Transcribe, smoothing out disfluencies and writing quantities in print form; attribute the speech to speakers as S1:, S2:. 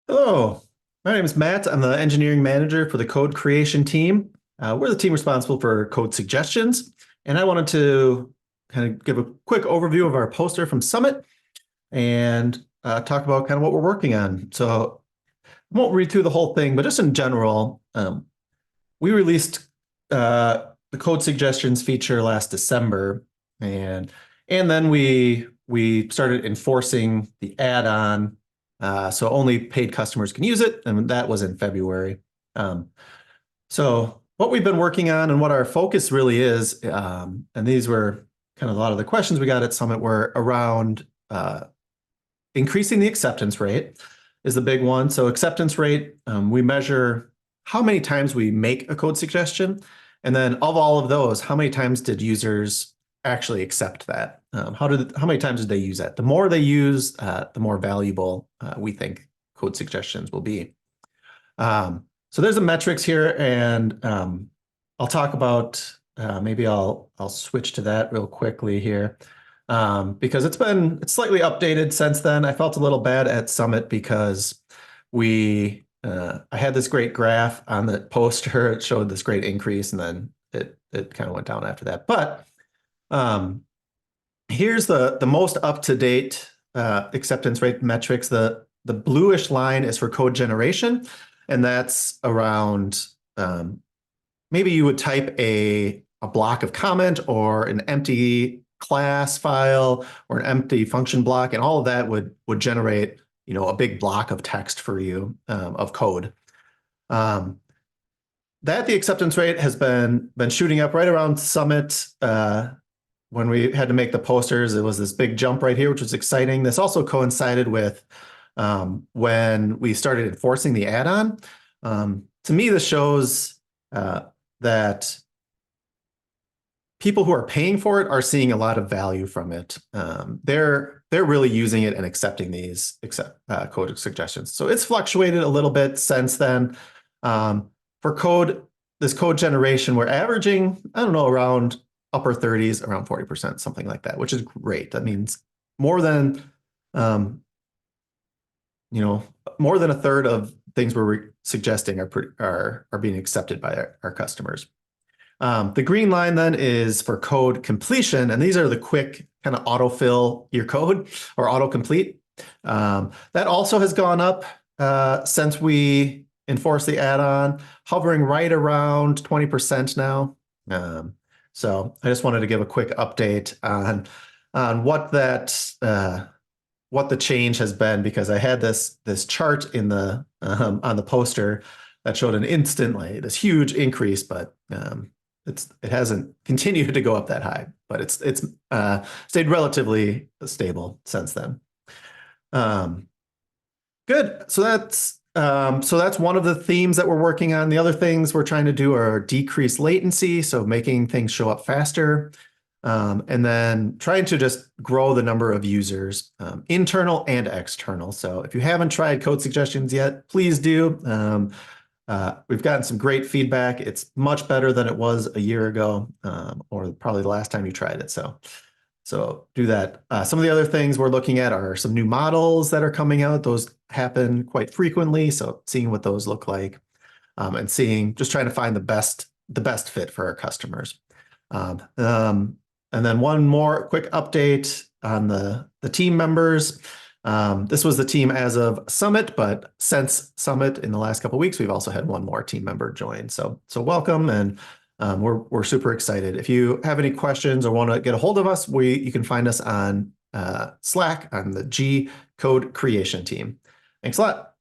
S1: Hello, my name is Matt. I'm the engineering manager for the code creation team. We're the team responsible for code suggestions, and I wanted to kind of give a quick overview of our poster from Summit and talk about kind of what we're working on. So I won't read through the whole thing, but just in general, we released the code suggestions feature last December, and then we started enforcing the add-on, so only paid customers can use it, and that was in February. Um, so what we've been working on and what our focus really is, and these were kind of a lot of the questions we got at Summit were around increasing the acceptance rate is the big one. So acceptance rate, we measure how many times we make a code suggestion, and then of all of those, how many times did users actually accept that? How many times did they use that? The more they use, the more valuable we think code suggestions will be. So there's the metrics here, and I'll talk about maybe I'll switch to that real quickly here. Because it's slightly updated since then. I felt a little bad at Summit because I had this great graph on the poster. It showed this great increase, and then it kind of went down after that. But here's the most up-to-date acceptance rate metrics. The bluish line is for code generation, and that's around maybe you would type a block of comment or an empty class file or an empty function block, and all of that would generate a big block of text for you of code. The acceptance rate has been shooting up right around Summit. When we had to make the posters, it was this big jump right here, which was exciting. This also coincided with when we started enforcing the add-on. To me, this shows that people who are paying for it are seeing a lot of value from it. They're really using it and accepting these code suggestions. So it's fluctuated a little bit since then. For this code generation, we're averaging, I don't know, around upper 30s, around 40%, something like that, which is great. That means more than more than a third of things we're suggesting are being accepted by our customers. The green line then is for code completion, and these are the quick kind of autofill your code or autocomplete. That also has gone up since we enforced the add-on, hovering right around 20% now. So I just wanted to give a quick update on what the change has been, because I had this chart in the on the poster that showed this huge increase, but it hasn't continued to go up that high, but it's stayed relatively stable since then. Good. So that's one of the themes that we're working on. The other things we're trying to do are decrease latency, so making things show up faster, and then trying to just grow the number of users, internal and external. So if you haven't tried code suggestions yet, please do. We've gotten some great feedback. It's much better than it was a year ago, or probably the last time you tried it. So do that. Some of the other things we're looking at are some new models that are coming out. Those happen quite frequently. So seeing what those look like, and just trying to find the best fit for our customers. And then one more quick update on the team members. This was the team as of Summit, but since Summit in the last couple of weeks, we've also had one more team member join. So welcome, and we're super excited. If you have any questions or want to get a hold of us, you can find us on Slack on the G Code Creation team. Thanks a lot.